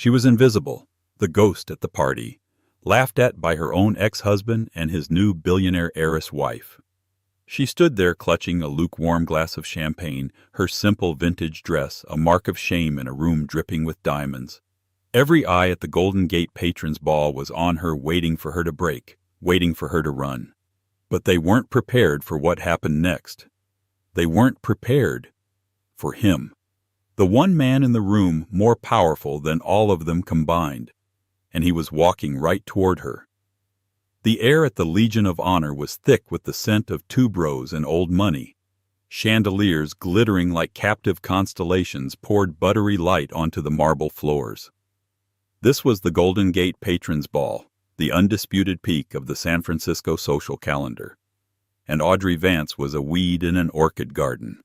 She was invisible, the ghost at the party, laughed at by her own ex-husband and his new billionaire heiress wife. She stood there clutching a lukewarm glass of champagne, her simple vintage dress a mark of shame in a room dripping with diamonds. Every eye at the Golden Gate Patrons' Ball was on her, waiting for her to break, waiting for her to run. But they weren't prepared for what happened next. They weren't prepared for him. The one man in the room more powerful than all of them combined. And he was walking right toward her. The air at the Legion of Honor was thick with the scent of tuberose and old money. Chandeliers glittering like captive constellations poured buttery light onto the marble floors. This was the Golden Gate Patrons' Ball, the undisputed peak of the San Francisco social calendar. And Audrey Vance was a weed in an orchid garden.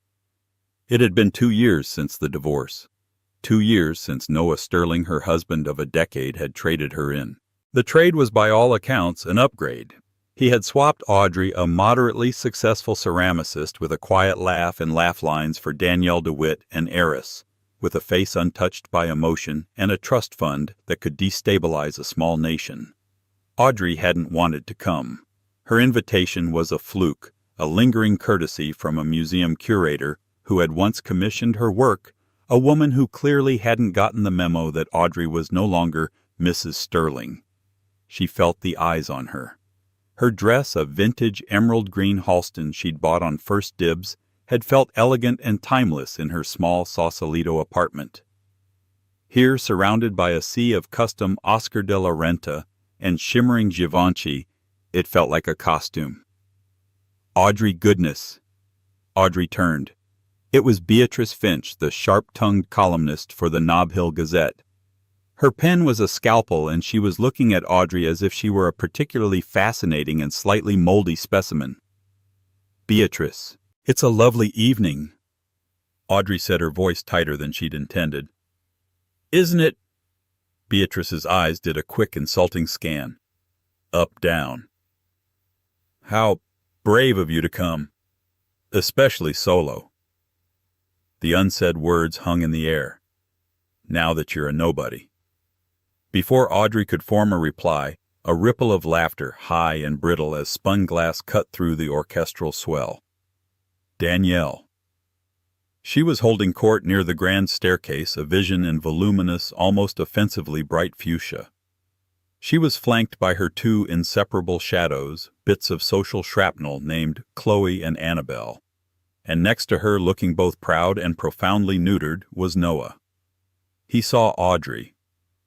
It had been 2 years since the divorce. 2 years since Noah Sterling, her husband of a decade, had traded her in. The trade was by all accounts an upgrade. He had swapped Audrey, a moderately successful ceramicist with a quiet laugh and laugh lines, for Danielle DeWitt, an heiress, with a face untouched by emotion and a trust fund that could destabilize a small nation. Audrey hadn't wanted to come. Her invitation was a fluke, a lingering courtesy from a museum curator who had once commissioned her work, a woman who clearly hadn't gotten the memo that Audrey was no longer Mrs. Sterling. She felt the eyes on her. Her dress, a vintage emerald green Halston she'd bought on First Dibs, had felt elegant and timeless in her small Sausalito apartment. Here, surrounded by a sea of custom Oscar de la Renta and shimmering Givenchy, it felt like a costume. Audrey, goodness. Audrey turned. It was Beatrice Finch, the sharp-tongued columnist for the Nob Hill Gazette. Her pen was a scalpel, and she was looking at Audrey as if she were a particularly fascinating and slightly moldy specimen. Beatrice, it's a lovely evening. Audrey said, her voice tighter than she'd intended. Isn't it? Beatrice's eyes did a quick, insulting scan. Up, down. How brave of you to come. Especially solo. The unsaid words hung in the air. Now that you're a nobody. Before Audrey could form a reply, a ripple of laughter, high and brittle as spun glass, cut through the orchestral swell. Danielle. She was holding court near the grand staircase, a vision in voluminous, almost offensively bright fuchsia. She was flanked by her 2 inseparable shadows, bits of social shrapnel named Chloe and Annabelle. And next to her, looking both proud and profoundly neutered, was Noah. He saw Audrey.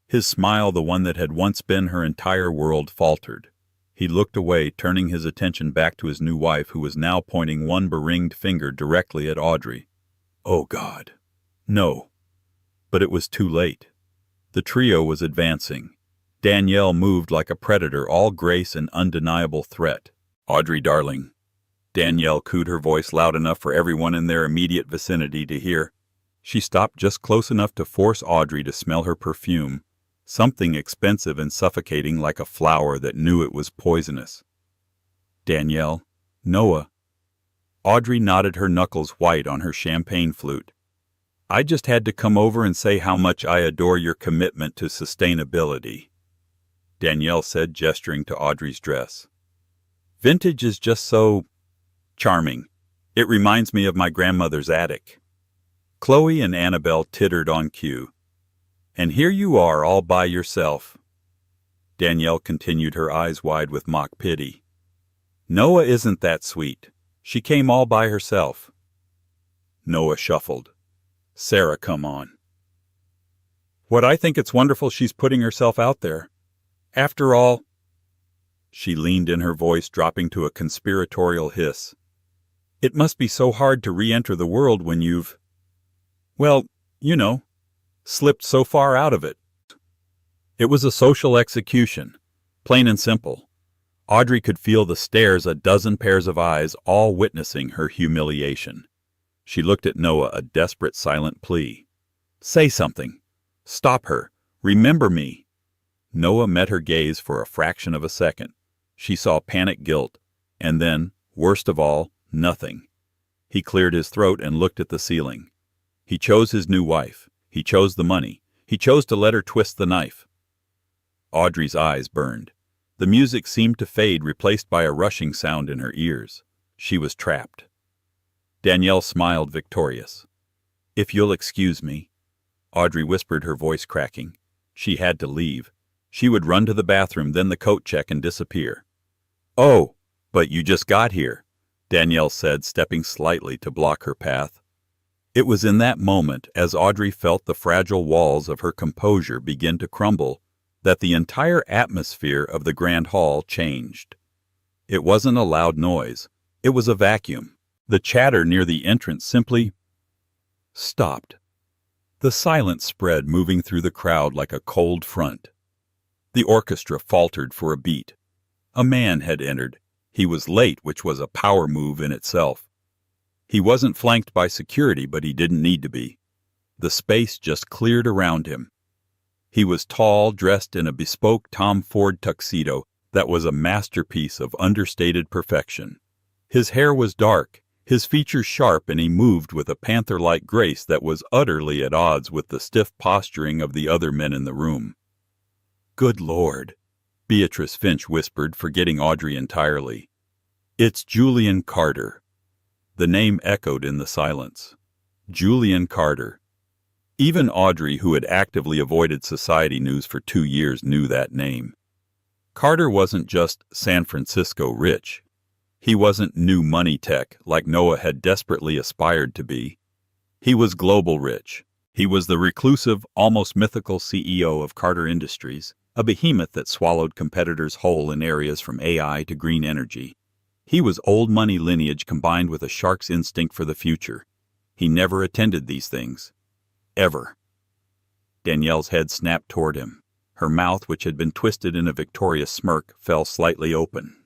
His smile, the one that had once been her entire world, faltered. He looked away, turning his attention back to his new wife, who was now pointing one beringed finger directly at Audrey. Oh, God. No. But it was too late. The trio was advancing. Danielle moved like a predator, all grace and undeniable threat. Audrey, darling. Danielle cooed, her voice loud enough for everyone in their immediate vicinity to hear. She stopped just close enough to force Audrey to smell her perfume, something expensive and suffocating like a flower that knew it was poisonous. Danielle, Noah. Audrey nodded, her knuckles white on her champagne flute. I just had to come over and say how much I adore your commitment to sustainability, Danielle said, gesturing to Audrey's dress. Vintage is just so charming. It reminds me of my grandmother's attic. Chloe and Annabelle tittered on cue. And here you are all by yourself. Danielle continued, her eyes wide with mock pity. Noah isn't that sweet. She came all by herself. Noah shuffled. Sarah, come on. What, I think it's wonderful she's putting herself out there. After all, she leaned in, her voice dropping to a conspiratorial hiss. It must be so hard to re-enter the world when you've, well, you know, slipped so far out of it. It was a social execution, plain and simple. Audrey could feel the stares, a dozen pairs of eyes, all witnessing her humiliation. She looked at Noah, a desperate silent plea. Say something. Stop her. Remember me. Noah met her gaze for a fraction of a second. She saw panic guilt, and then, worst of all, nothing. He cleared his throat and looked at the ceiling. He chose his new wife. He chose the money. He chose to let her twist the knife. Audrey's eyes burned. The music seemed to fade, replaced by a rushing sound in her ears. She was trapped. Danielle smiled, victorious. "If you'll excuse me," Audrey whispered, her voice cracking. She had to leave. She would run to the bathroom, then the coat check, and disappear. "Oh, but you just got here," Danielle said, stepping slightly to block her path. It was in that moment, as Audrey felt the fragile walls of her composure begin to crumble, that the entire atmosphere of the grand hall changed. It wasn't a loud noise. It was a vacuum. The chatter near the entrance simply stopped. The silence spread, moving through the crowd like a cold front. The orchestra faltered for a beat. A man had entered. He was late, which was a power move in itself. He wasn't flanked by security, but he didn't need to be. The space just cleared around him. He was tall, dressed in a bespoke Tom Ford tuxedo that was a masterpiece of understated perfection. His hair was dark, his features sharp, and he moved with a panther-like grace that was utterly at odds with the stiff posturing of the other men in the room. "Good Lord," Beatrice Finch whispered, forgetting Audrey entirely. "It's Julian Carter." The name echoed in the silence. Julian Carter. Even Audrey, who had actively avoided society news for 2 years, knew that name. Carter wasn't just San Francisco rich. He wasn't new money tech like Noah had desperately aspired to be. He was global rich. He was the reclusive, almost mythical CEO of Carter Industries, a behemoth that swallowed competitors whole in areas from AI to green energy. He was old money lineage combined with a shark's instinct for the future. He never attended these things. Ever. Danielle's head snapped toward him. Her mouth, which had been twisted in a victorious smirk, fell slightly open.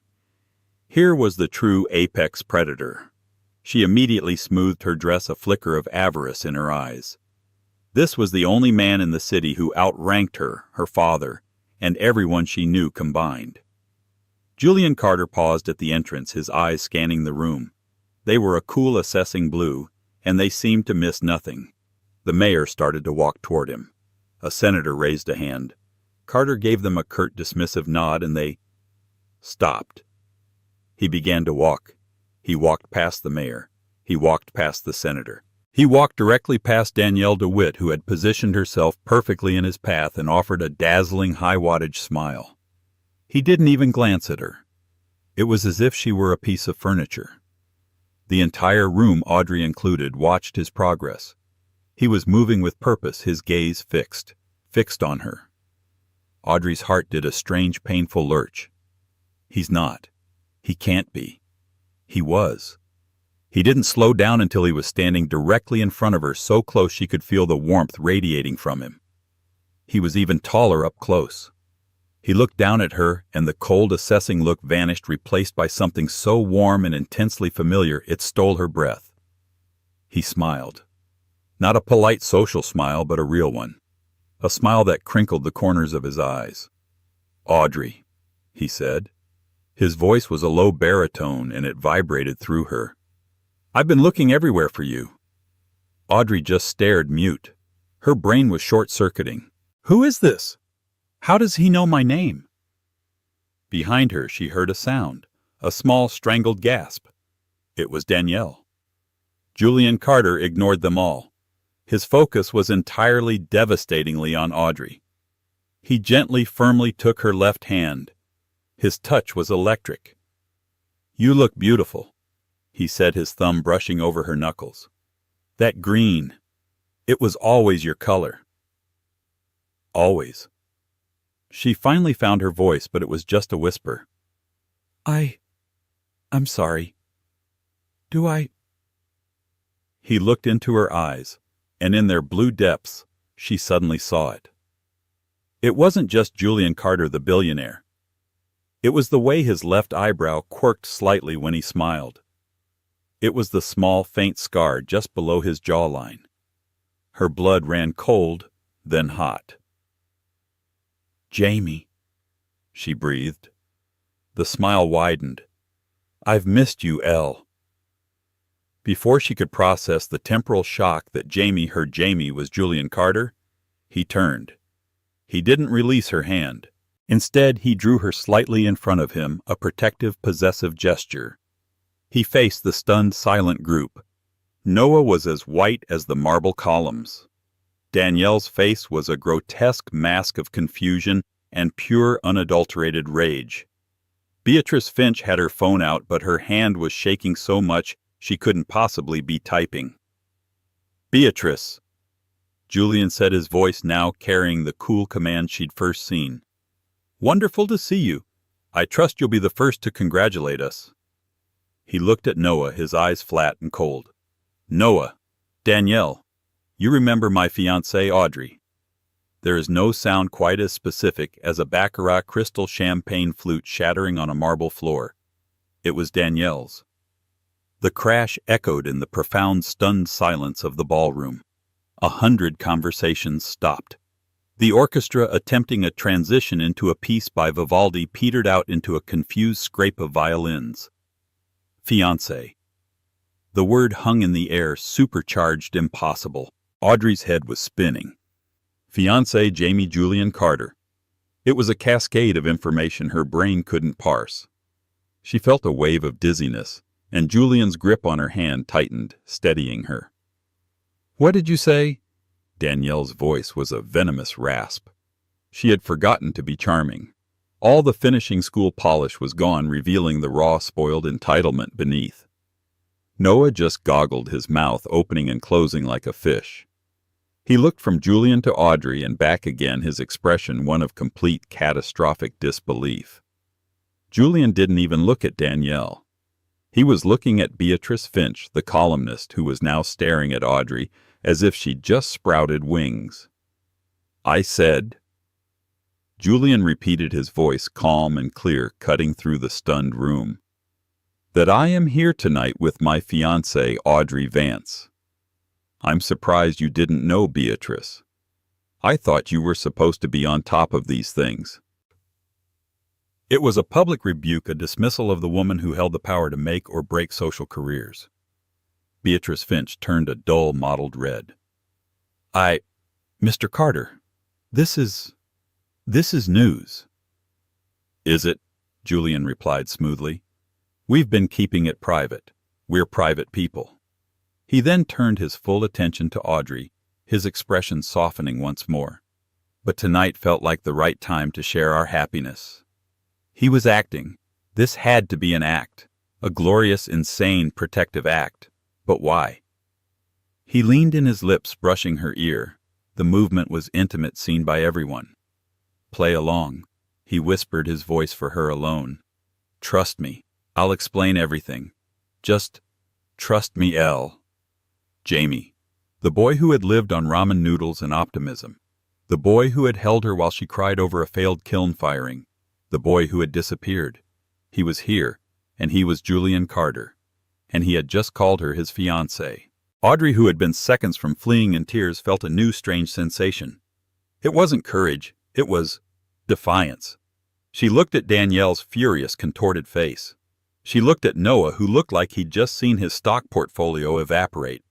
Here was the true apex predator. She immediately smoothed her dress, a flicker of avarice in her eyes. This was the only man in the city who outranked her, her father, and everyone she knew combined. Julian Carter paused at the entrance, his eyes scanning the room. They were a cool, assessing blue, and they seemed to miss nothing. The mayor started to walk toward him. A senator raised a hand. Carter gave them a curt, dismissive nod, and they stopped. He began to walk. He walked past the mayor. He walked past the senator. He walked directly past Danielle DeWitt, who had positioned herself perfectly in his path and offered a dazzling high-wattage smile. He didn't even glance at her. It was as if she were a piece of furniture. The entire room, Audrey included, watched his progress. He was moving with purpose, his gaze fixed on her. Audrey's heart did a strange, painful lurch. He's not. He can't be. He was. He didn't slow down until he was standing directly in front of her, so close she could feel the warmth radiating from him. He was even taller up close. He looked down at her, and the cold, assessing look vanished, replaced by something so warm and intensely familiar it stole her breath. He smiled. Not a polite social smile, but a real one. A smile that crinkled the corners of his eyes. "Audrey," he said. His voice was a low baritone, and it vibrated through her. "I've been looking everywhere for you." Audrey just stared, mute. Her brain was short-circuiting. "Who is this? How does he know my name?" Behind her, she heard a sound, a small, strangled gasp. It was Danielle. Julian Carter ignored them all. His focus was entirely, devastatingly on Audrey. He gently, firmly took her left hand. His touch was electric. "You look beautiful," he said, his thumb brushing over her knuckles. "That green, it was always your color." Always. She finally found her voice, but it was just a whisper. I'm sorry. Do I?" He looked into her eyes, and in their blue depths, she suddenly saw it. It wasn't just Julian Carter, the billionaire. It was the way his left eyebrow quirked slightly when he smiled. It was the small, faint scar just below his jawline. Her blood ran cold, then hot. "Jamie," she breathed. The smile widened. "I've missed you, Elle." Before she could process the temporal shock that Jamie, her Jamie, was Julian Carter, He turned. He didn't release her hand. Instead, he drew her slightly in front of him, a protective, possessive gesture. He faced the stunned, silent group. Noah was as white as the marble columns. Danielle's face was a grotesque mask of confusion and pure, unadulterated rage. Beatrice Finch had her phone out, but her hand was shaking so much she couldn't possibly be typing. "Beatrice," Julian said, his voice now carrying the cool command she'd first seen. "Wonderful to see you. I trust you'll be the first to congratulate us." He looked at Noah, his eyes flat and cold. "Noah, Danielle, you remember my fiancée, Audrey." There is no sound quite as specific as a baccarat crystal champagne flute shattering on a marble floor. It was Danielle's. The crash echoed in the profound, stunned silence of the ballroom. 100 conversations stopped. The orchestra, attempting a transition into a piece by Vivaldi, petered out into a confused scrape of violins. Fiancée. The word hung in the air, supercharged, impossible. Audrey's head was spinning. Fiancée Jamie Julian Carter. It was a cascade of information her brain couldn't parse. She felt a wave of dizziness, and Julian's grip on her hand tightened, steadying her. "What did you say?" Danielle's voice was a venomous rasp. She had forgotten to be charming. All the finishing school polish was gone, revealing the raw, spoiled entitlement beneath. Noah just goggled, his mouth opening and closing like a fish. He looked from Julian to Audrey and back again, his expression one of complete, catastrophic disbelief. Julian didn't even look at Danielle. He was looking at Beatrice Finch, the columnist, who was now staring at Audrey as if she'd just sprouted wings. "I said," Julian repeated, his voice calm and clear, cutting through the stunned room, "that I am here tonight with my fiancée, Audrey Vance. I'm surprised you didn't know, Beatrice. I thought you were supposed to be on top of these things." It was a public rebuke, a dismissal of the woman who held the power to make or break social careers. Beatrice Finch turned a dull, mottled red. Mr. Carter, this is news." "Is it?" Julian replied smoothly. "We've been keeping it private. We're private people." He then turned his full attention to Audrey, his expression softening once more. "But tonight felt like the right time to share our happiness." He was acting. This had to be an act. A glorious, insane, protective act. But why? He leaned in, his lips brushing her ear. The movement was intimate, seen by everyone. "Play along," he whispered, his voice for her alone. "Trust me. I'll explain everything. Just trust me, Elle." Jamie. The boy who had lived on ramen noodles and optimism. The boy who had held her while she cried over a failed kiln firing. The boy who had disappeared. He was here, and he was Julian Carter. And he had just called her his fiancée. Audrey, who had been seconds from fleeing in tears, felt a new strange sensation. It wasn't courage, it was defiance. She looked at Danielle's furious, contorted face. She looked at Noah, who looked like he'd just seen his stock portfolio evaporate.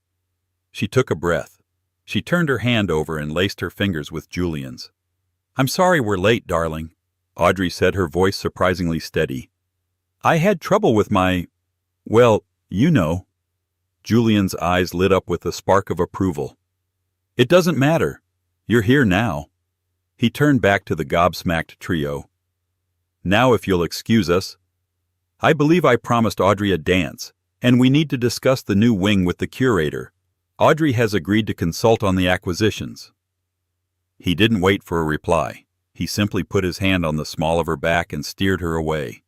She took a breath. She turned her hand over and laced her fingers with Julian's. "I'm sorry we're late, darling," Audrey said, her voice surprisingly steady. "I had trouble with my... well, you know." Julian's eyes lit up with a spark of approval. "It doesn't matter. You're here now." He turned back to the gobsmacked trio. "Now if you'll excuse us. I believe I promised Audrey a dance, and we need to discuss the new wing with the curator. Audrey has agreed to consult on the acquisitions." He didn't wait for a reply. He simply put his hand on the small of her back and steered her away.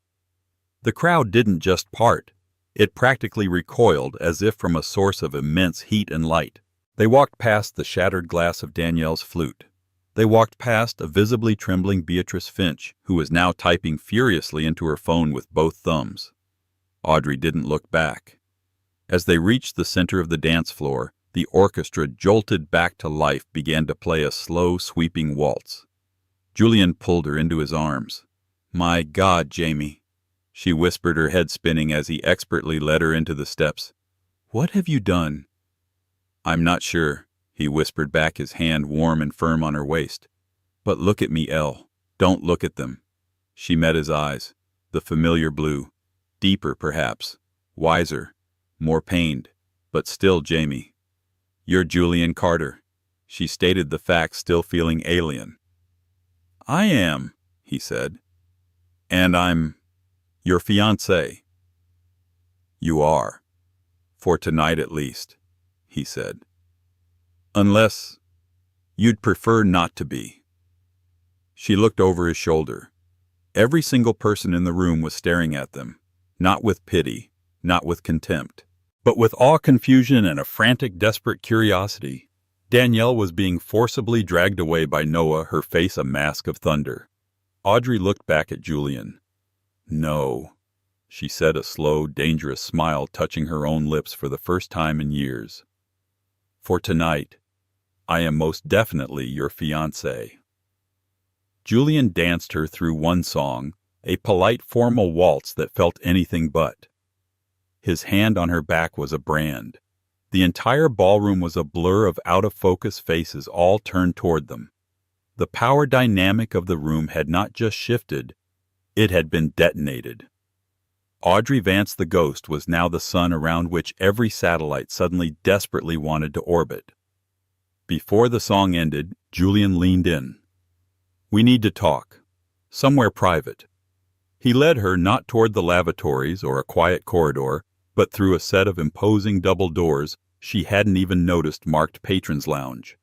The crowd didn't just part. It practically recoiled, as if from a source of immense heat and light. They walked past the shattered glass of Danielle's flute. They walked past a visibly trembling Beatrice Finch, who was now typing furiously into her phone with both thumbs. Audrey didn't look back. As they reached the center of the dance floor, the orchestra, jolted back to life, began to play a slow, sweeping waltz. Julian pulled her into his arms. "My God, Jamie," she whispered, her head spinning as he expertly led her into the steps. "What have you done?" "I'm not sure," he whispered back, his hand warm and firm on her waist. But look at me, Elle. Don't look at them. She met his eyes, the familiar blue, deeper perhaps, wiser, more pained, but still Jamie. You're Julian Carter. She stated the fact, still feeling alien. I am, he said. And I'm your fiancé. You are. For tonight at least, he said. Unless you'd prefer not to be. She looked over his shoulder. Every single person in the room was staring at them, not with pity, not with contempt, but with awe, confusion, and a frantic, desperate curiosity. Danielle was being forcibly dragged away by Noah, her face a mask of thunder. Audrey looked back at Julian. No, she said, a slow, dangerous smile touching her own lips for the first time in years. For tonight, I am most definitely your fiancé. Julian danced her through one song, a polite, formal waltz that felt anything but. His hand on her back was a brand. The entire ballroom was a blur of out-of-focus faces all turned toward them. The power dynamic of the room had not just shifted, it had been detonated. Audrey Vance the Ghost was now the sun around which every satellite suddenly desperately wanted to orbit. Before the song ended, Julian leaned in. We need to talk. Somewhere private. He led her not toward the lavatories or a quiet corridor, but through a set of imposing double doors she hadn't even noticed marked Patrons Lounge.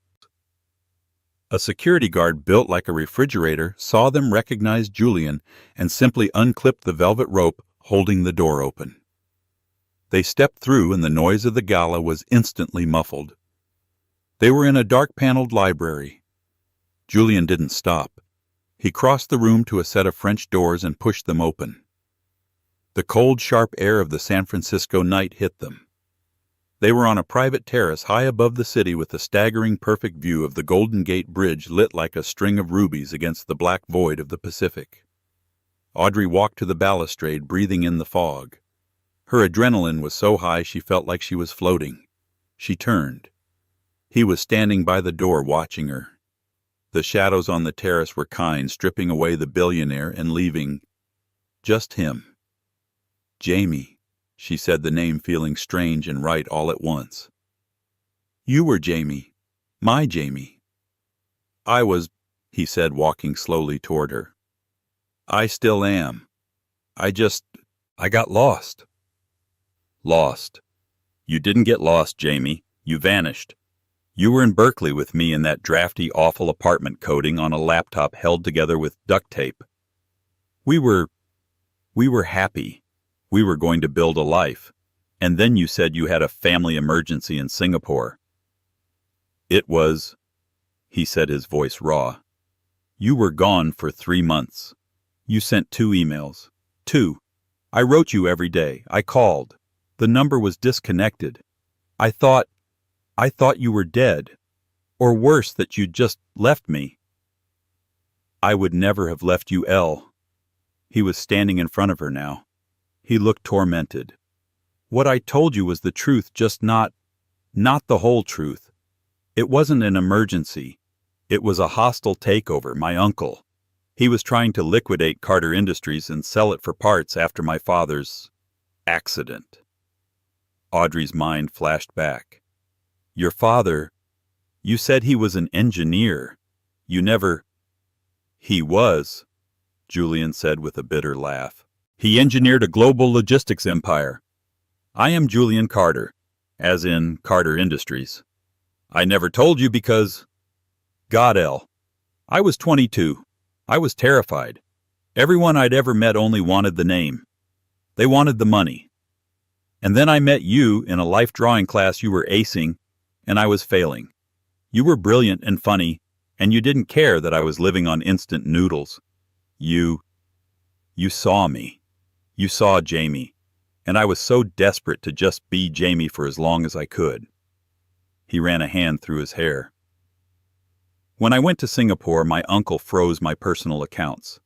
A security guard built like a refrigerator saw them recognize Julian and simply unclipped the velvet rope holding the door open. They stepped through and the noise of the gala was instantly muffled. They were in a dark-paneled library. Julian didn't stop. He crossed the room to a set of French doors and pushed them open. The cold, sharp air of the San Francisco night hit them. They were on a private terrace high above the city with a staggering perfect view of the Golden Gate Bridge lit like a string of rubies against the black void of the Pacific. Audrey walked to the balustrade, breathing in the fog. Her adrenaline was so high she felt like she was floating. She turned. He was standing by the door watching her. The shadows on the terrace were kind, stripping away the billionaire and leaving just him. Jamie, she said, the name feeling strange and right all at once. You were Jamie. My Jamie. I was, he said, walking slowly toward her. I still am. I got lost. Lost. You didn't get lost, Jamie. You vanished. You were in Berkeley with me in that drafty, awful apartment coding on a laptop held together with duct tape. We were happy. We were going to build a life. And then you said you had a family emergency in Singapore. It was, he said, his voice raw. You were gone for 3 months. You sent 2 emails. 2. I wrote you every day. I called. The number was disconnected. I thought you were dead. Or worse, that you'd just left me. I would never have left you, Elle. He was standing in front of her now. He looked tormented. What I told you was the truth, just not the whole truth. It wasn't an emergency. It was a hostile takeover, my uncle. He was trying to liquidate Carter Industries and sell it for parts after my father's accident. Audrey's mind flashed back. Your father, you said he was an engineer. You never... He was, Julian said with a bitter laugh. He engineered a global logistics empire. I am Julian Carter, as in Carter Industries. I never told you because... God, Elle. I was 22. I was terrified. Everyone I'd ever met only wanted the name. They wanted the money. And then I met you in a life drawing class you were acing, and I was failing. You were brilliant and funny, and you didn't care that I was living on instant noodles. You saw me. You saw Jamie, and I was so desperate to just be Jamie for as long as I could. He ran a hand through his hair. When I went to Singapore, my uncle froze my personal accounts.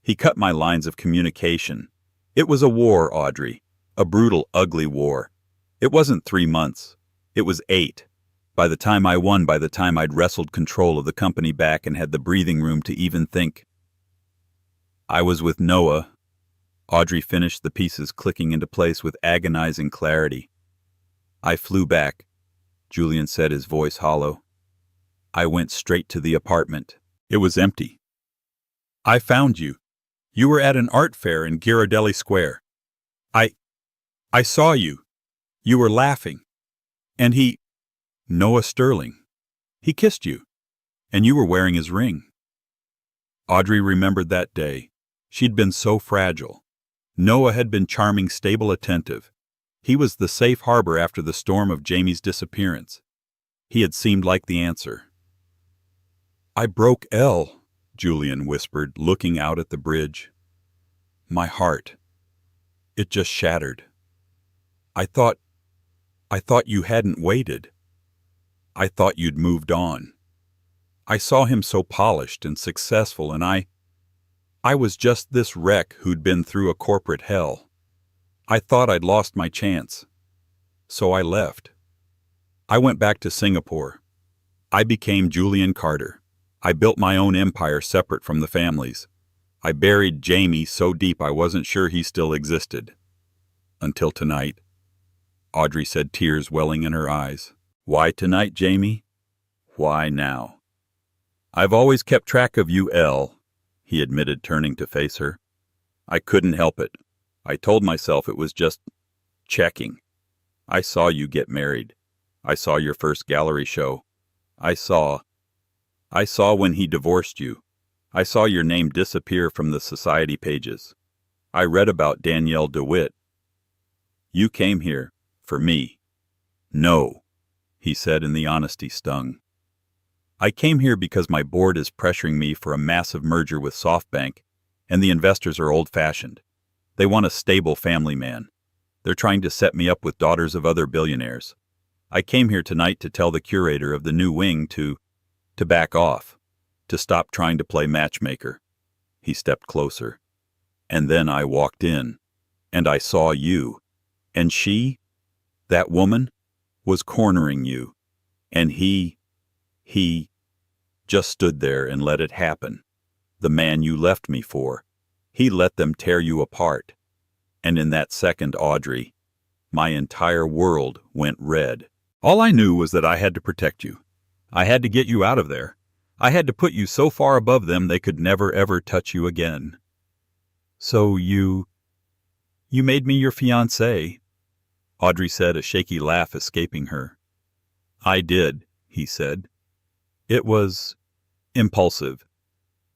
He cut my lines of communication. It was a war, Audrey. A brutal, ugly war. It wasn't 3 months. It was 8. By the time I won, by the time I'd wrestled control of the company back and had the breathing room to even think. I was with Noah. Audrey finished, the pieces clicking into place with agonizing clarity. I flew back, Julian said, his voice hollow. I went straight to the apartment. It was empty. I found you. You were at an art fair in Ghirardelli Square. I saw you. You were laughing. And Noah Sterling. He kissed you. And you were wearing his ring. Audrey remembered that day. She'd been so fragile. Noah had been charming, stable, attentive. He was the safe harbor after the storm of Jamie's disappearance. He had seemed like the answer. I broke Elle, Julian whispered, looking out at the bridge. My heart. It just shattered. I thought you hadn't waited. I thought you'd moved on. I saw him so polished and successful, and I was just this wreck who'd been through a corporate hell. I thought I'd lost my chance. So I left. I went back to Singapore. I became Julian Carter. I built my own empire separate from the family's. I buried Jamie so deep I wasn't sure he still existed. Until tonight. Audrey said, tears welling in her eyes. Why tonight, Jamie? Why now? I've always kept track of you, Elle, he admitted, turning to face her. I couldn't help it. I told myself it was just checking. I saw you get married. I saw your first gallery show. I saw when he divorced you. I saw your name disappear from the society pages. I read about Danielle DeWitt. You came here for me. No, he said, and the honesty stung. I came here because my board is pressuring me for a massive merger with SoftBank, and the investors are old-fashioned. They want a stable family man. They're trying to set me up with daughters of other billionaires. I came here tonight to tell the curator of the new wing to back off, to stop trying to play matchmaker. He stepped closer. And then I walked in, and I saw you. And she, that woman, was cornering you. And he just stood there and let it happen. The man you left me for. He let them tear you apart. And in that second, Audrey, my entire world went red. All I knew was that I had to protect you. I had to get you out of there. I had to put you so far above them they could never ever touch you again. So you made me your fiancée, Audrey said, a shaky laugh escaping her. I did, he said. It was impulsive.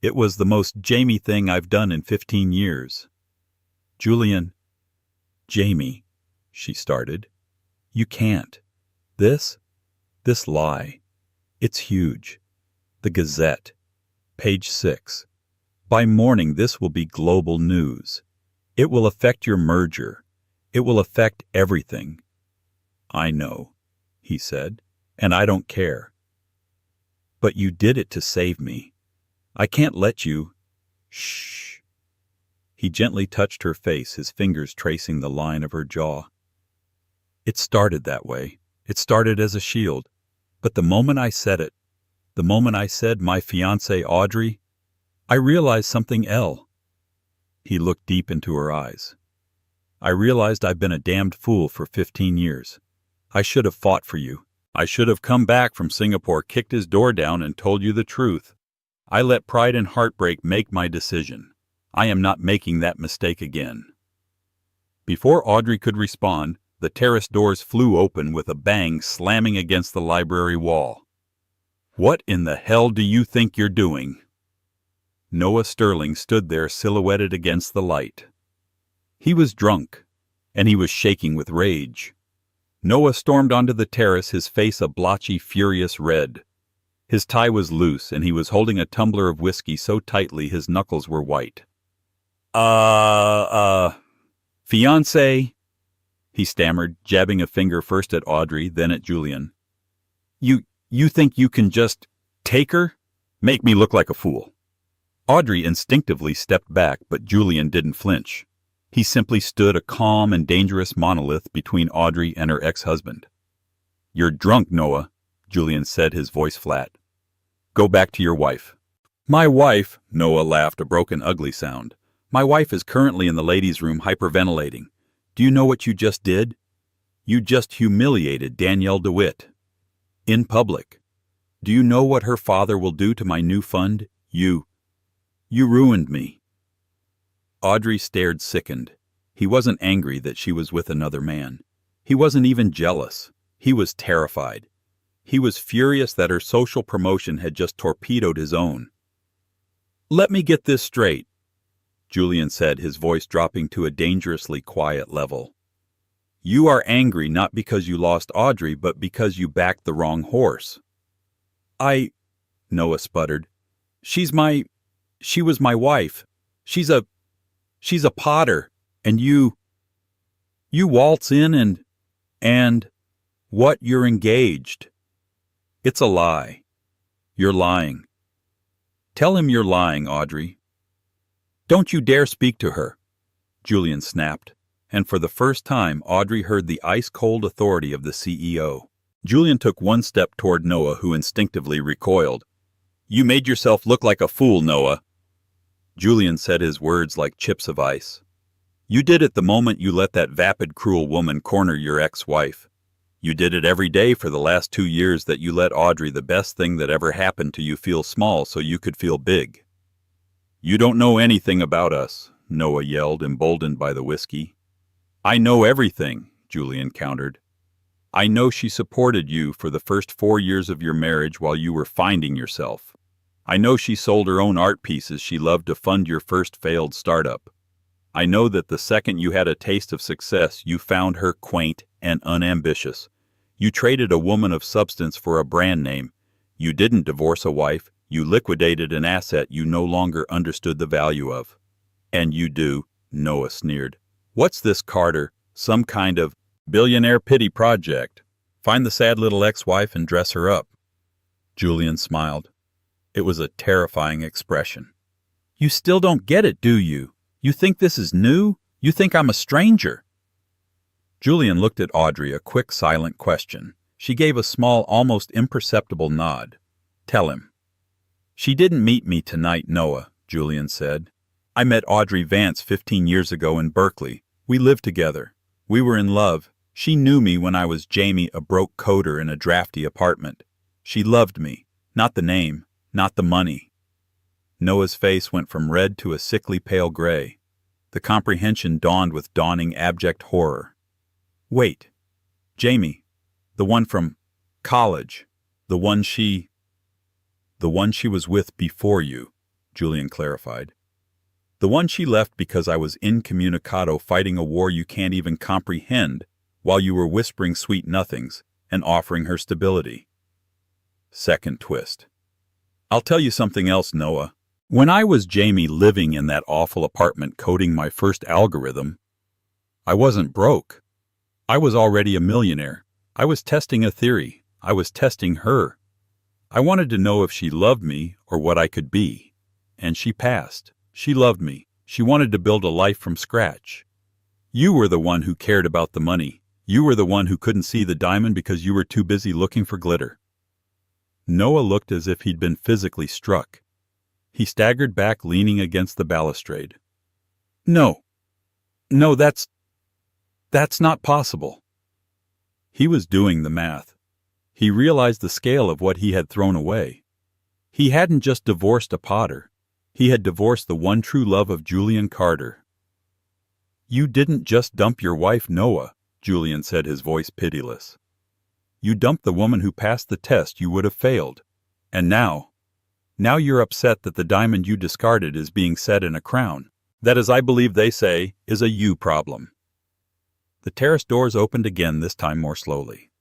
It was the most Jamie thing I've done in 15 years. Julian, Jamie, she started. You can't. This lie. It's huge. The Gazette. Page 6. By morning this will be global news. It will affect your merger. It will affect everything. I know, he said, and I don't care. But you did it to save me. I can't let you. Shh. He gently touched her face, his fingers tracing the line of her jaw. It started that way. It started as a shield. But the moment I said it, the moment I said my fiancée Audrey, I realized something else. He looked deep into her eyes. I realized I've been a damned fool for 15 years. I should have fought for you. I should have come back from Singapore, kicked his door down, and told you the truth. I let pride and heartbreak make my decision. I am not making that mistake again. Before Audrey could respond, the terrace doors flew open with a bang, slamming against the library wall. What in the hell do you think you're doing? Noah Sterling stood there silhouetted against the light. He was drunk, and he was shaking with rage. Noah stormed onto the terrace, his face a blotchy, furious red. His tie was loose, and he was holding a tumbler of whiskey so tightly his knuckles were white. Fiancé, he stammered, jabbing a finger first at Audrey, then at Julian. You think you can just take her? Make me look like a fool. Audrey instinctively stepped back, but Julian didn't flinch. He simply stood, a calm and dangerous monolith between Audrey and her ex-husband. You're drunk, Noah. Julian said, his voice flat. Go back to your wife. My wife, Noah laughed, a broken, ugly sound. My wife is currently in the ladies' room hyperventilating. Do you know what you just did? You just humiliated Danielle DeWitt. In public. Do you know what her father will do to my new fund? You ruined me. Audrey stared, sickened. He wasn't angry that she was with another man. He wasn't even jealous. He was terrified. He was furious that her social promotion had just torpedoed his own. Let me get this straight, Julian said, his voice dropping to a dangerously quiet level. You are angry not because you lost Audrey, but because you backed the wrong horse. Noah sputtered. She was my wife. She's a Potter, and you waltz in and what, you're engaged. It's a lie. You're lying. Tell him you're lying, Audrey. Don't you dare speak to her, Julian snapped, and for the first time Audrey heard the ice-cold authority of the CEO. Julian took one step toward Noah, who instinctively recoiled. You made yourself look like a fool, Noah. Julian said, his words like chips of ice. You did it the moment you let that vapid, cruel woman corner your ex-wife. You did it every day for the last 2 years that you let Audrey, the best thing that ever happened to you, feel small so you could feel big. You don't know anything about us, Noah yelled, emboldened by the whiskey. I know everything, Julian countered. I know she supported you for the first 4 years of your marriage while you were finding yourself. I know she sold her own art pieces she loved to fund your first failed startup. I know that the second you had a taste of success, you found her quaint and unambitious. You traded a woman of substance for a brand name. You didn't divorce a wife. You liquidated an asset you no longer understood the value of. And you do, Noah sneered. What's this, Carter? Some kind of billionaire pity project? Find the sad little ex-wife and dress her up. Julian smiled. It was a terrifying expression. You still don't get it, do you? You think this is new? You think I'm a stranger? Julian looked at Audrey, a quick, silent question. She gave a small, almost imperceptible nod. Tell him. She didn't meet me tonight, Noah, Julian said. I met Audrey Vance 15 years ago in Berkeley. We lived together. We were in love. She knew me when I was Jamie, a broke coder in a drafty apartment. She loved me. Not the name, not the money. Noah's face went from red to a sickly pale gray. The comprehension dawned with dawning abject horror. Wait. Jamie. The one from college. The one she was with before you, Julian clarified. The one she left because I was incommunicado fighting a war you can't even comprehend while you were whispering sweet nothings and offering her stability. Second twist. I'll tell you something else, Noah. When I was Jamie living in that awful apartment coding my first algorithm, I wasn't broke. I was already a millionaire. I was testing a theory. I was testing her. I wanted to know if she loved me or what I could be. And she passed. She loved me. She wanted to build a life from scratch. You were the one who cared about the money. You were the one who couldn't see the diamond because you were too busy looking for glitter. Noah looked as if he'd been physically struck. He staggered back, leaning against the balustrade. No, that's not possible. He was doing the math. He realized the scale of what he had thrown away. He hadn't just divorced a Potter. He had divorced the one true love of Julian Carter. You didn't just dump your wife, Noah, Julian said, his voice pitiless. You dumped the woman who passed the test you would have failed. And now you're upset that the diamond you discarded is being set in a crown. That, as I believe they say, is a you problem. The terrace doors opened again, this time more slowly.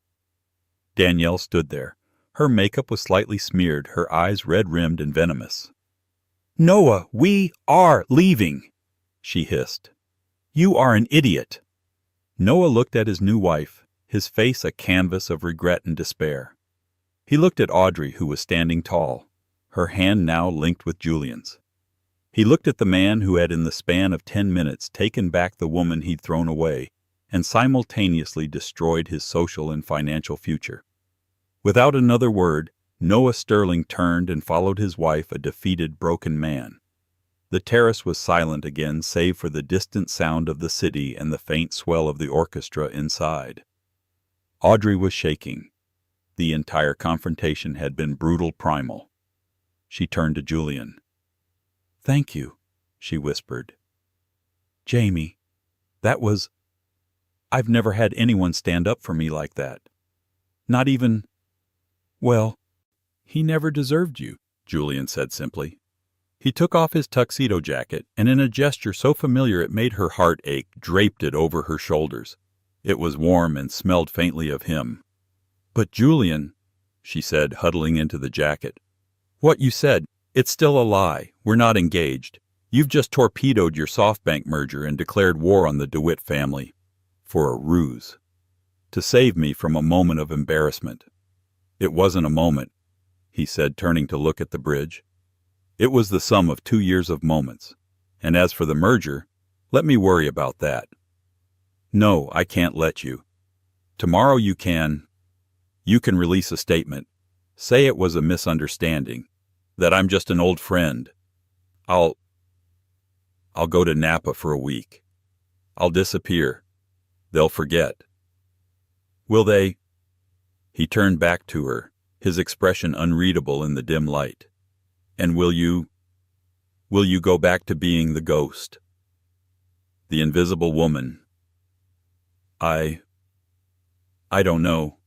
Danielle stood there. Her makeup was slightly smeared, her eyes red-rimmed and venomous. Noah, we are leaving, she hissed. You are an idiot. Noah looked at his new wife, his face a canvas of regret and despair. He looked at Audrey, who was standing tall, her hand now linked with Julian's. He looked at the man who had in the span of 10 minutes taken back the woman he'd thrown away and simultaneously destroyed his social and financial future. Without another word, Noah Sterling turned and followed his wife, a defeated, broken man. The terrace was silent again, save for the distant sound of the city and the faint swell of the orchestra inside. Audrey was shaking. The entire confrontation had been brutal, primal. She turned to Julian. "Thank you," she whispered. "Jamie, that was... I've never had anyone stand up for me like that. Not even... Well, he never deserved you," Julian said simply. He took off his tuxedo jacket, and in a gesture so familiar it made her heart ache, draped it over her shoulders. It was warm and smelled faintly of him. "But Julian," she said, huddling into the jacket, "what you said, it's still a lie. We're not engaged. You've just torpedoed your SoftBank merger and declared war on the DeWitt family. For a ruse. To save me from a moment of embarrassment." "It wasn't a moment," he said, turning to look at the bridge. "It was the sum of 2 years of moments. And as for the merger, let me worry about that." "No, I can't let you. Tomorrow you can release a statement. Say it was a misunderstanding. That I'm just an old friend. I'll go to Napa for a week. I'll disappear. They'll forget." "Will they?" He turned back to her, his expression unreadable in the dim light. "And will you go back to being the ghost? The invisible woman?" I don't know."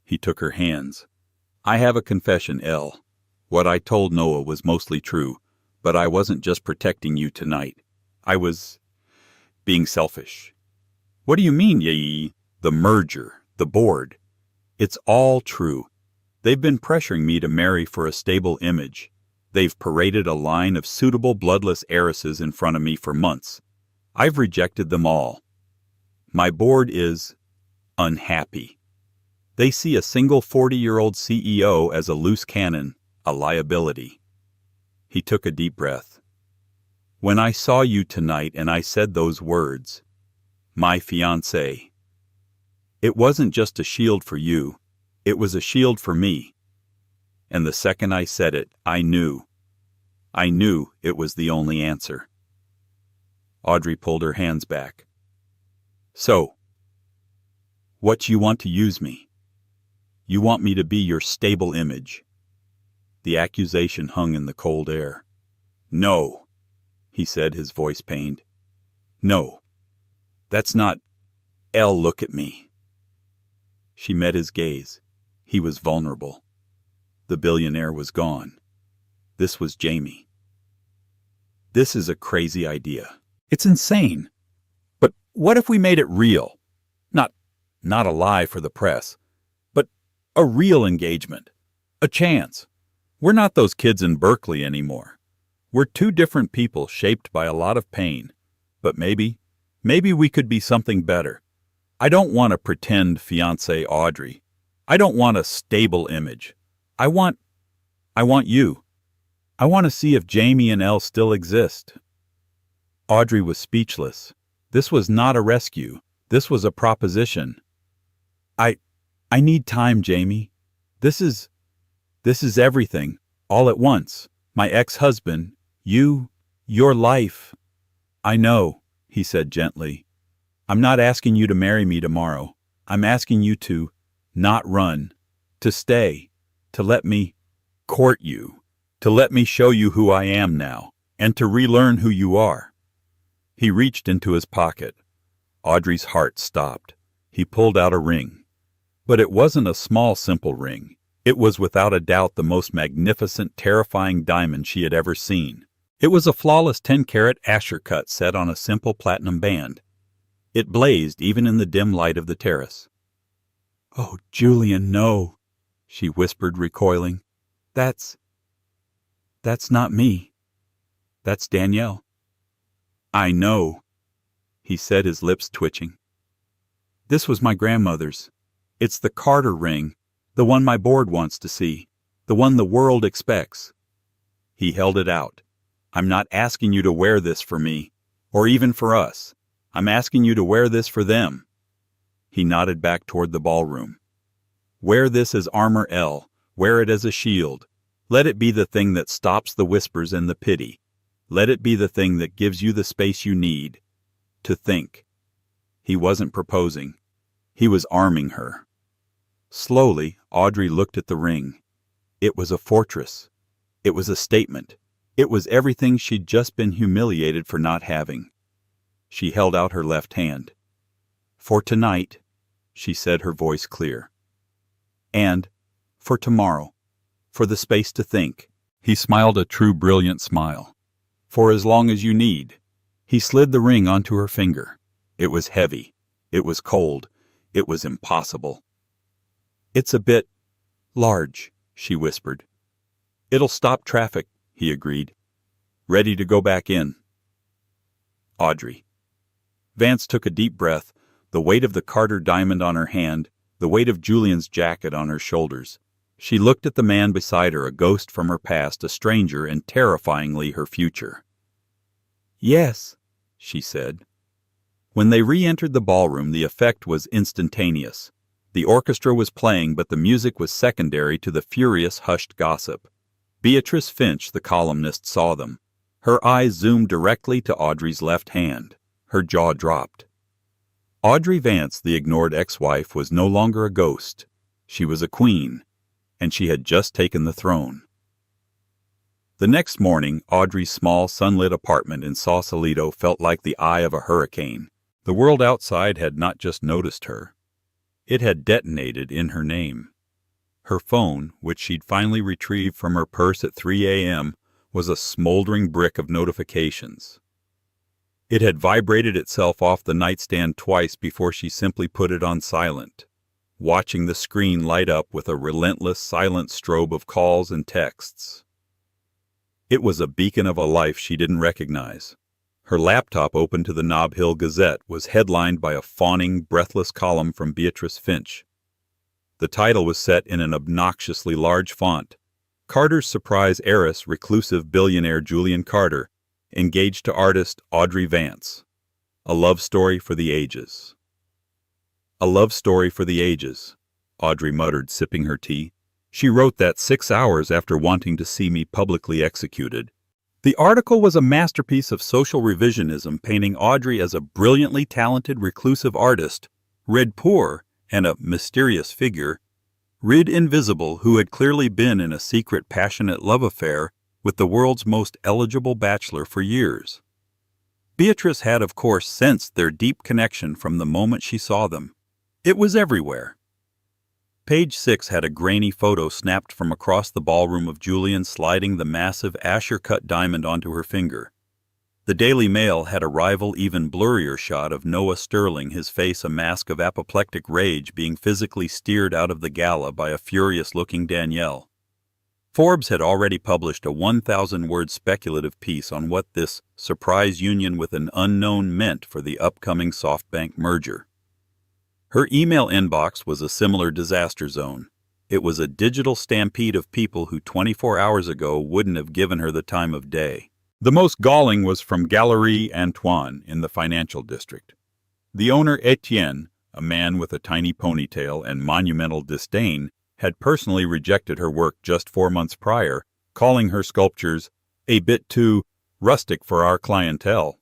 He took her hands. "I have a confession, Elle. What I told Noah was mostly true, but I wasn't just protecting you tonight. I was being selfish." "What do you mean, Yee?" "The merger, the board. It's all true. They've been pressuring me to marry for a stable image. They've paraded a line of suitable bloodless heiresses in front of me for months. I've rejected them all. My board is unhappy. They see a single 40-year-old CEO as a loose cannon, a liability." He took a deep breath. "When I saw you tonight and I said those words, my fiancée, it wasn't just a shield for you, it was a shield for me. And the second I said it, I knew it was the only answer." Audrey pulled her hands back. "So, what you want to use me? You want me to be your stable image?" The accusation hung in the cold air. "No," he said, his voice pained. "No. That's not... Elle, look at me." She met his gaze. He was vulnerable. The billionaire was gone. This was Jamie. "This is a crazy idea. It's insane. But what if we made it real? Not a lie for the press, but a real engagement. A chance. We're not those kids in Berkeley anymore. We're two different people shaped by a lot of pain. But maybe we could be something better. I don't want a pretend fiancée Audrey. I don't want a stable image. I want you. I want to see if Jamie and Elle still exist." Audrey was speechless. This was not a rescue. This was a proposition. I need time, Jamie. This is everything, all at once. My ex-husband, you, your life." "I know," he said gently. "I'm not asking you to marry me tomorrow. I'm asking you to not run, to stay, to let me court you, to let me show you who I am now, and to relearn who you are." He reached into his pocket. Audrey's heart stopped. He pulled out a ring. But it wasn't a small, simple ring. It was without a doubt the most magnificent, terrifying diamond she had ever seen. It was a flawless 10-carat Asher cut set on a simple platinum band. It blazed even in the dim light of the terrace. "Oh, Julian, no," she whispered, recoiling. That's not me. That's Danielle." "I know," he said, his lips twitching. "This was my grandmother's. It's the Carter ring, the one my board wants to see, the one the world expects." He held it out. "I'm not asking you to wear this for me, or even for us. I'm asking you to wear this for them." He nodded back toward the ballroom. Wear this as armor L. Wear it as a shield. Let it be the thing that stops the whispers and the pity. Let it be the thing that gives you the space you need to think. He wasn't proposing. He was arming her. Slowly, Audrey looked at the ring. It was a fortress. It was a statement. It was everything she'd just been humiliated for not having. She held out her left hand. For tonight, she said, her voice clear. And for tomorrow, for the space to think. He smiled a true brilliant smile. For as long as you need. He slid the ring onto her finger. It was heavy. It was cold. It was impossible. It's a bit large, she whispered. It'll stop traffic, he agreed. Ready to go back in. Audrey. Vance took a deep breath, the weight of the Carter diamond on her hand, the weight of Julian's jacket on her shoulders. She looked at the man beside her, a ghost from her past, a stranger, and terrifyingly her future. Yes, she said. When they re-entered the ballroom, the effect was instantaneous. The orchestra was playing, but the music was secondary to the furious, hushed gossip. Beatrice Finch, the columnist, saw them. Her eyes zoomed directly to Audrey's left hand. Her jaw dropped. Audrey Vance, the ignored ex-wife, was no longer a ghost. She was a queen, and she had just taken the throne. The next morning, Audrey's small, sunlit apartment in Sausalito felt like the eye of a hurricane. The world outside had not just noticed her. It had detonated in her name. Her phone, which she'd finally retrieved from her purse at 3 a.m., was a smoldering brick of notifications. It had vibrated itself off the nightstand twice before she simply put it on silent, watching the screen light up with a relentless, silent strobe of calls and texts. It was a beacon of a life she didn't recognize. Her laptop, open to the Nob Hill Gazette, was headlined by a fawning, breathless column from Beatrice Finch. The title was set in an obnoxiously large font. Carter's surprise heiress, reclusive billionaire Julian Carter, engaged to artist Audrey Vance. A love story for the ages. A love story for the ages, Audrey muttered, sipping her tea. She wrote that 6 hours after wanting to see me publicly executed. The article was a masterpiece of social revisionism, painting Audrey as a brilliantly talented reclusive artist, rid poor and a mysterious figure, rid invisible, who had clearly been in a secret passionate love affair with the world's most eligible bachelor for years. Beatrice had, of course, sensed their deep connection from the moment she saw them. It was everywhere. Page 6 had a grainy photo snapped from across the ballroom of Julian sliding the massive Asher-cut diamond onto her finger. The Daily Mail had a rival, even blurrier shot of Noah Sterling, his face a mask of apoplectic rage, being physically steered out of the gala by a furious-looking Danielle. Forbes had already published a 1,000-word speculative piece on what this surprise union with an unknown meant for the upcoming SoftBank merger. Her email inbox was a similar disaster zone. It was a digital stampede of people who 24 hours ago wouldn't have given her the time of day. The most galling was from Galerie Antoine in the financial district. The owner, Etienne, a man with a tiny ponytail and monumental disdain, had personally rejected her work just 4 months prior, calling her sculptures a bit too rustic for our clientele.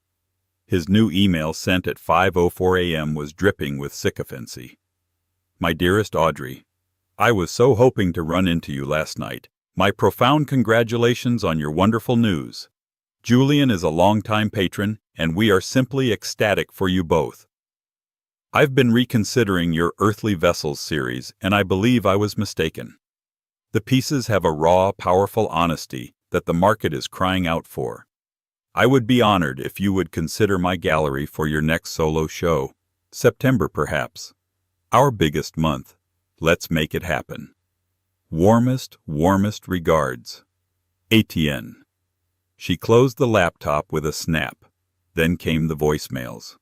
His new email, sent at 5:04 a.m., was dripping with sycophancy. My dearest Audrey, I was so hoping to run into you last night. My profound congratulations on your wonderful news. Julian is a longtime patron, and we are simply ecstatic for you both. I've been reconsidering your Earthly Vessels series, and I believe I was mistaken. The pieces have a raw, powerful honesty that the market is crying out for. I would be honored if you would consider my gallery for your next solo show. September, perhaps. Our biggest month. Let's make it happen. Warmest regards. Etienne. She closed the laptop with a snap. Then came the voicemails.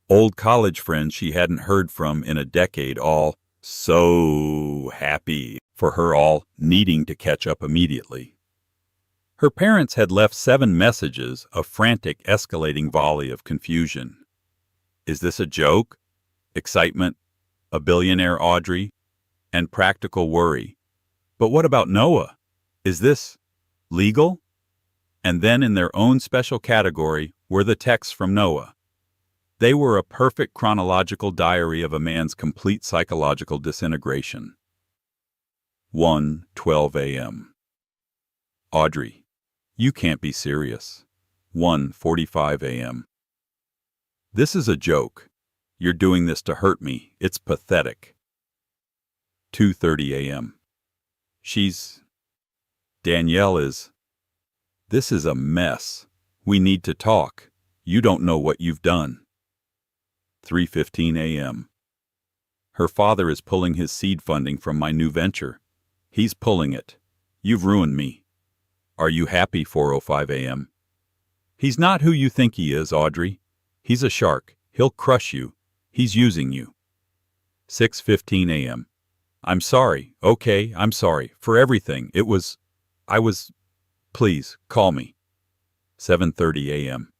Old college friends she hadn't heard from in a decade, all so happy for her, all needing to catch up immediately. Her parents had left 7 messages, a frantic, escalating volley of confusion. Is this a joke? Excitement? A billionaire Audrey? and practical worry. But what about Noah? Is this legal? And then in their own special category were the texts from Noah. They were a perfect chronological diary of a man's complete psychological disintegration. 1:12 a.m. Audrey, you can't be serious. 1:45 a.m. This is a joke. You're doing this to hurt me. It's pathetic. 2:30 a.m. Danielle is. This is a mess. We need to talk. You don't know what you've done. 3:15 a.m. Her father is pulling his seed funding from my new venture. He's pulling it. You've ruined me. Are you happy? 4:05 a.m. He's not who you think he is, Audrey. He's a shark. He'll crush you. He's using you. 6:15 a.m. I'm sorry. Okay, I'm sorry. For everything. Please, call me. 7:30 a.m.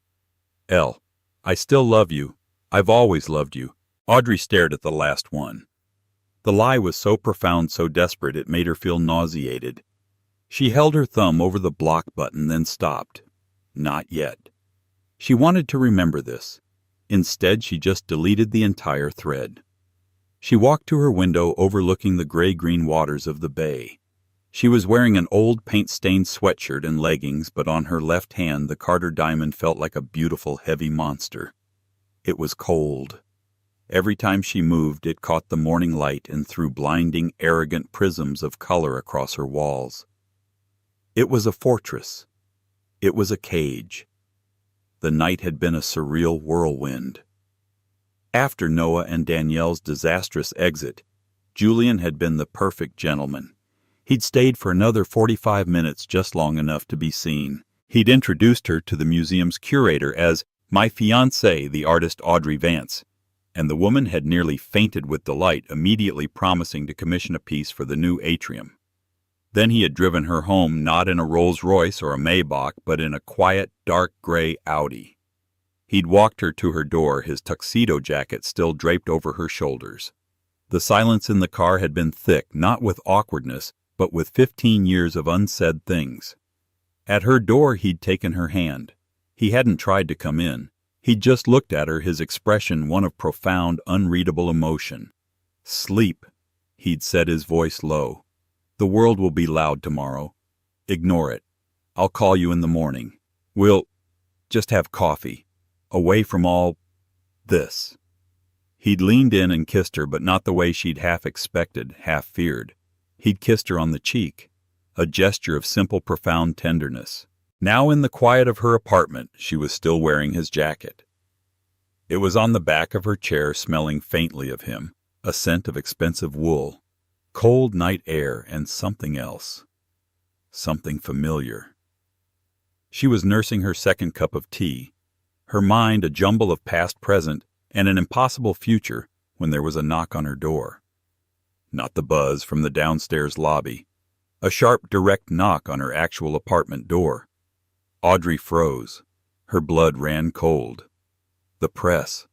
I still love you. I've always loved you. Audrey stared at the last one. The lie was so profound, so desperate, it made her feel nauseated. She held her thumb over the block button, then stopped. Not yet. She wanted to remember this. Instead, she just deleted the entire thread. She walked to her window overlooking the gray-green waters of the bay. She was wearing an old paint-stained sweatshirt and leggings, but on her left hand the Carter diamond felt like a beautiful, heavy monster. It was cold. Every time she moved, it caught the morning light and threw blinding, arrogant prisms of color across her walls. It was a fortress. It was a cage. The night had been a surreal whirlwind. After Noah and Danielle's disastrous exit, Julian had been the perfect gentleman. He'd stayed for another 45 minutes, just long enough to be seen. He'd introduced her to the museum's curator as my fiancée, the artist Audrey Vance, and the woman had nearly fainted with delight, immediately promising to commission a piece for the new atrium. Then he had driven her home not in a Rolls-Royce or a Maybach, but in a quiet, dark gray Audi. He'd walked her to her door, his tuxedo jacket still draped over her shoulders. The silence in the car had been thick, not with awkwardness, but with 15 years of unsaid things. At her door he'd taken her hand. He hadn't tried to come in. He'd just looked at her, his expression one of profound, unreadable emotion. Sleep, he'd said, his voice low. The world will be loud tomorrow. Ignore it. I'll call you in the morning. We'll just have coffee. Away from all this. He'd leaned in and kissed her, but not the way she'd half expected, half feared. He'd kissed her on the cheek, a gesture of simple, profound tenderness. Now in the quiet of her apartment, she was still wearing his jacket. It was on the back of her chair, smelling faintly of him, a scent of expensive wool, cold night air, and something else. Something familiar. She was nursing her second cup of tea, her mind a jumble of past, present, and an impossible future, when there was a knock on her door. Not the buzz from the downstairs lobby. A sharp, direct knock on her actual apartment door. Audrey froze. Her blood ran cold. The press.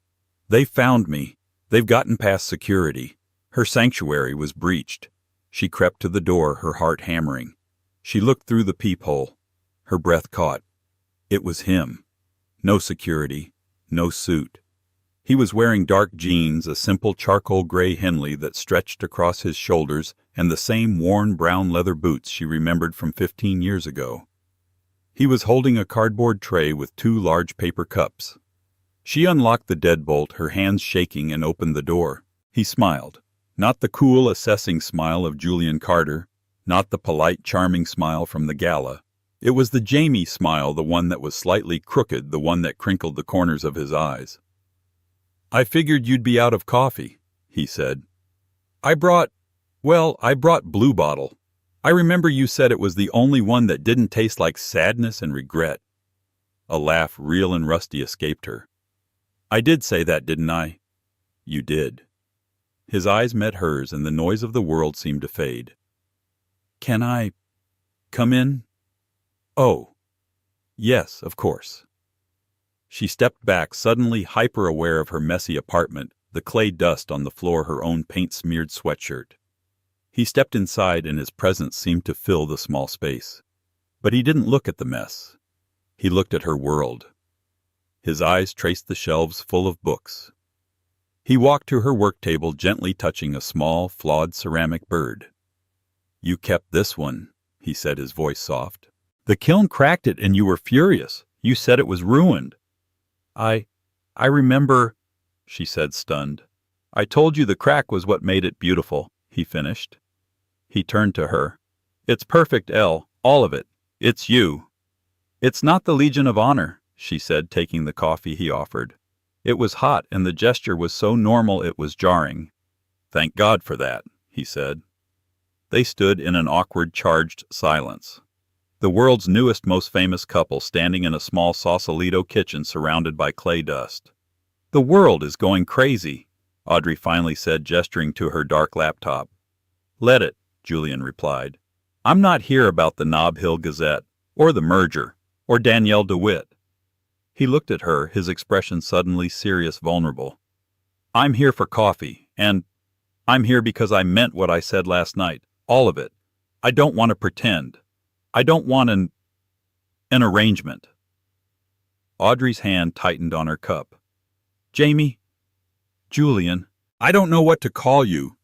They found me. They've gotten past security. Her sanctuary was breached. She crept to the door, her heart hammering. She looked through the peephole. Her breath caught. It was him. No security. No suit. He was wearing dark jeans, a simple charcoal gray Henley that stretched across his shoulders, and the same worn brown leather boots she remembered from 15 years ago. He was holding a cardboard tray with 2 large paper cups. She unlocked the deadbolt, her hands shaking, and opened the door. He smiled. Not the cool, assessing smile of Julian Carter, not the polite, charming smile from the gala. It was the Jamie smile, the one that was slightly crooked, the one that crinkled the corners of his eyes. I figured you'd be out of coffee, he said. I brought Blue Bottle. I remember you said it was the only one that didn't taste like sadness and regret. A laugh real and rusty escaped her. I did say that, didn't I? You did. His eyes met hers, and the noise of the world seemed to fade. Can I come in? Oh, yes, of course. She stepped back, suddenly hyper-aware of her messy apartment, the clay dust on the floor, her own paint-smeared sweatshirt. He stepped inside and his presence seemed to fill the small space. But he didn't look at the mess. He looked at her world. His eyes traced the shelves full of books. He walked to her work table, gently touching a small, flawed ceramic bird. "You kept this one," he said, his voice soft. "The kiln cracked it and you were furious. You said it was ruined." I remember," she said, stunned. "I told you the crack was what made it beautiful," he finished. He turned to her. "It's perfect, Elle, all of it. It's you." "It's not the Legion of Honor," she said, taking the coffee he offered. It was hot, and the gesture was so normal it was jarring. "Thank God for that," he said. They stood in an awkward, charged silence. The world's newest, most famous couple standing in a small Sausalito kitchen surrounded by clay dust. "The world is going crazy," Audrey finally said, gesturing to her dark laptop. "Let it," Julian replied. "I'm not here about the Nob Hill Gazette, or the merger, or Danielle DeWitt." He looked at her, his expression suddenly serious, vulnerable. "I'm here for coffee, and I'm here because I meant what I said last night, all of it. I don't want to pretend. I don't want an arrangement." Audrey's hand tightened on her cup. "Jamie? Julian, I don't know what to call you."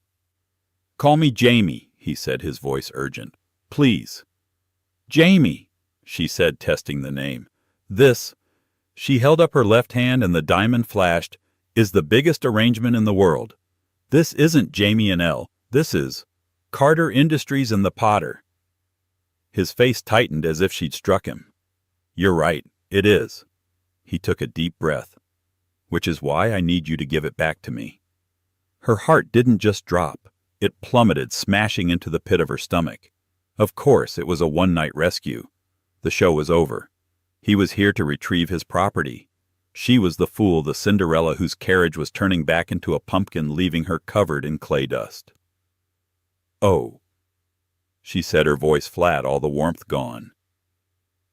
"Call me Jamie," he said, his voice urgent. "Please." "Jamie," she said, testing the name. "This," she held up her left hand and the diamond flashed, "is the biggest arrangement in the world. This isn't Jamie and Elle. This is Carter Industries and the Potter." His face tightened as if she'd struck him. "You're right, it is." He took a deep breath. "Which is why I need you to give it back to me." Her heart didn't just drop. It plummeted, smashing into the pit of her stomach. Of course, it was a one-night rescue. The show was over. He was here to retrieve his property. She was the fool, the Cinderella whose carriage was turning back into a pumpkin, leaving her covered in clay dust. "Oh," she said, her voice flat, all the warmth gone.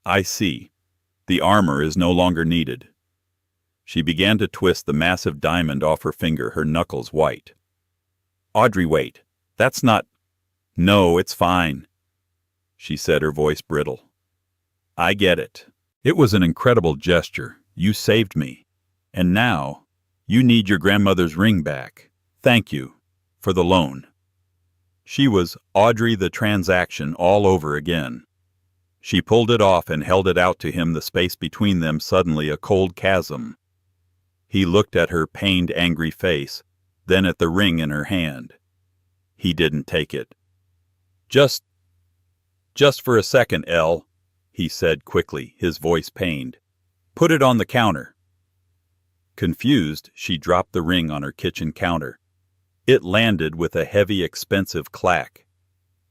"I see. The armor is no longer needed." She began to twist the massive diamond off her finger, her knuckles white. "Audrey, wait. That's not—" "No, it's fine," she said, her voice brittle. "I get it. It was an incredible gesture. You saved me. And now, you need your grandmother's ring back. Thank you. For the loan." She was Audrey the transaction all over again. She pulled it off and held it out to him, the space between them suddenly a cold chasm. He looked at her pained, angry face, then at the ring in her hand. He didn't take it. Just for a second, Elle," he said quickly, his voice pained. "Put it on the counter." Confused, she dropped the ring on her kitchen counter. It landed with a heavy, expensive clack.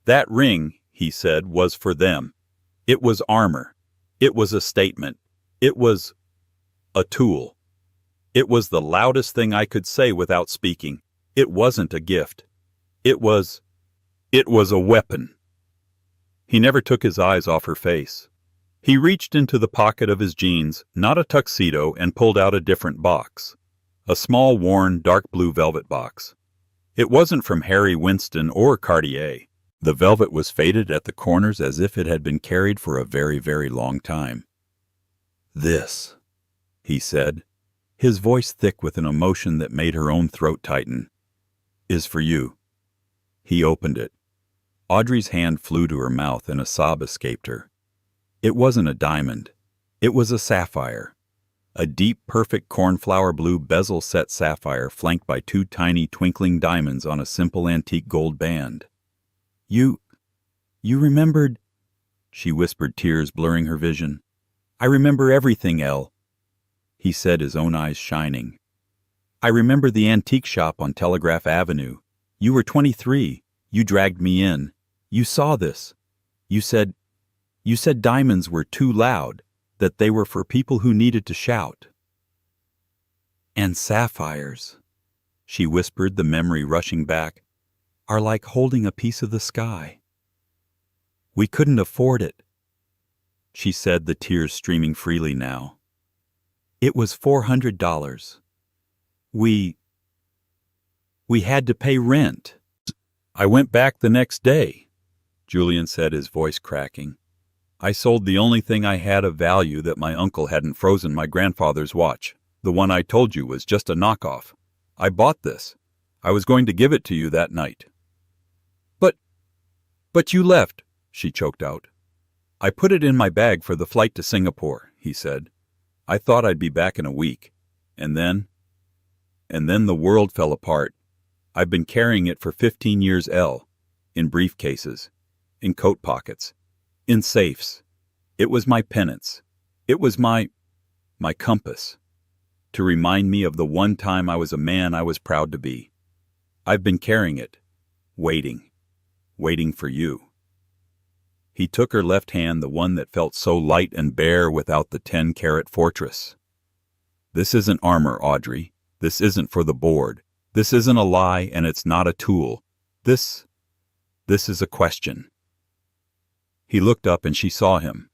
"That ring," he said, "was for them. It was armor. It was a statement. It was a tool. It was the loudest thing I could say without speaking. It wasn't a gift. It was a weapon." He never took his eyes off her face. He reached into the pocket of his jeans, not a tuxedo, and pulled out a different box. A small, worn, dark blue velvet box. It wasn't from Harry Winston or Cartier. The velvet was faded at the corners as if it had been carried for a very, very long time. "This," he said, his voice thick with an emotion that made her own throat tighten, "is for you." He opened it. Audrey's hand flew to her mouth and a sob escaped her. It wasn't a diamond. It was a sapphire. A deep, perfect cornflower blue bezel-set sapphire flanked by two tiny twinkling diamonds on a simple antique gold band. You remembered," she whispered, tears blurring her vision. "I remember everything, Elle," he said, his own eyes shining. "I remember the antique shop on Telegraph Avenue. You were 23. You dragged me in. You saw this. You said diamonds were too loud, that they were for people who needed to shout." "And sapphires," she whispered, the memory rushing back, "are like holding a piece of the sky." "We couldn't afford it," she said, the tears streaming freely now. "It was $400. We had to pay rent." I went back the next day, Julian said, his voice cracking. I sold the only thing I had of value that my uncle hadn't frozen, my grandfather's watch. The one I told you was just a knockoff. I bought this. I was going to give it to you that night. But you left, she choked out. I put it in my bag for the flight to Singapore, he said. I thought I'd be back in a week. And then the world fell apart. I've been carrying it for 15 years, in briefcases, in coat pockets, in safes. It was my penance. It was my compass, to remind me of the one time I was a man I was proud to be. I've been carrying it, waiting for you. He took her left hand, the one that felt so light and bare without the 10-carat fortress. This isn't armor, Audrey. This isn't for the board. This isn't a lie, and it's not a tool. This is a question. He looked up and she saw him.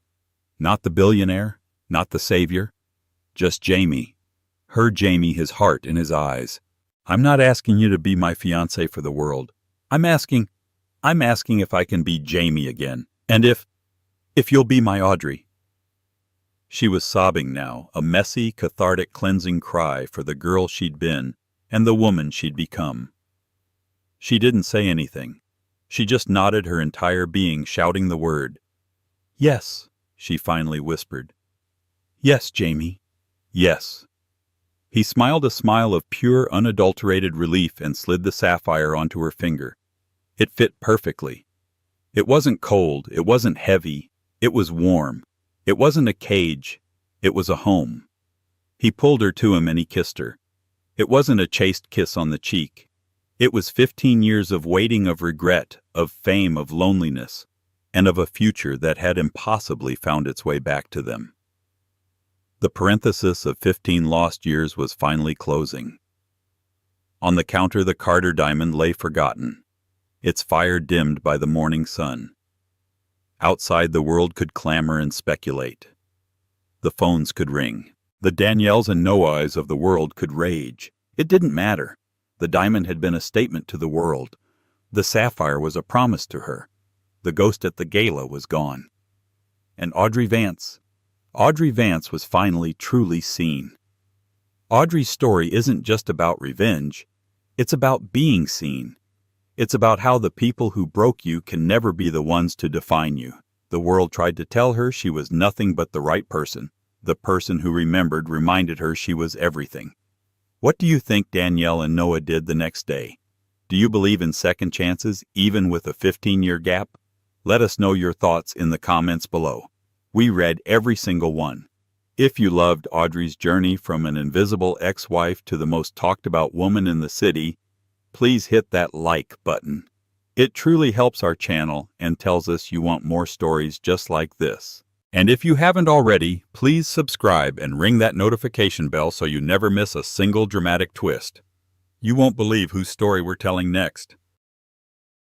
Not the billionaire, not the savior, just Jamie. Her Jamie, his heart in his eyes. I'm not asking you to be my fiancé for the world. I'm asking if I can be Jamie again, and if you'll be my Audrey. She was sobbing now, a messy, cathartic, cleansing cry for the girl she'd been and the woman she'd become. She didn't say anything. She just nodded, her entire being shouting the word. Yes, she finally whispered. Yes, Jamie. Yes. He smiled a smile of pure, unadulterated relief and slid the sapphire onto her finger. It fit perfectly. It wasn't cold, it wasn't heavy, it was warm. It wasn't a cage, it was a home. He pulled her to him and he kissed her. It wasn't a chaste kiss on the cheek. It was 15 years of waiting, of regret, of fame, of loneliness, and of a future that had impossibly found its way back to them. The parenthesis of 15 lost years was finally closing. On the counter the Carter diamond lay forgotten, its fire dimmed by the morning sun. Outside the world could clamor and speculate. The phones could ring. The Danielles and Noahs of the world could rage. It didn't matter. The diamond had been a statement to the world. The sapphire was a promise to her. The ghost at the gala was gone. And Audrey Vance was finally truly seen. Audrey's story isn't just about revenge. It's about being seen. It's about how the people who broke you can never be the ones to define you. The world tried to tell her she was nothing but the right person. The person who reminded her she was everything. What do you think Danielle and Noah did the next day? Do you believe in second chances, even with a 15-year gap? Let us know your thoughts in the comments below. We read every single one. If you loved Audrey's journey from an invisible ex-wife to the most talked-about woman in the city, please hit that like button. It truly helps our channel and tells us you want more stories just like this. And if you haven't already, please subscribe and ring that notification bell so you never miss a single dramatic twist. You won't believe whose story we're telling next.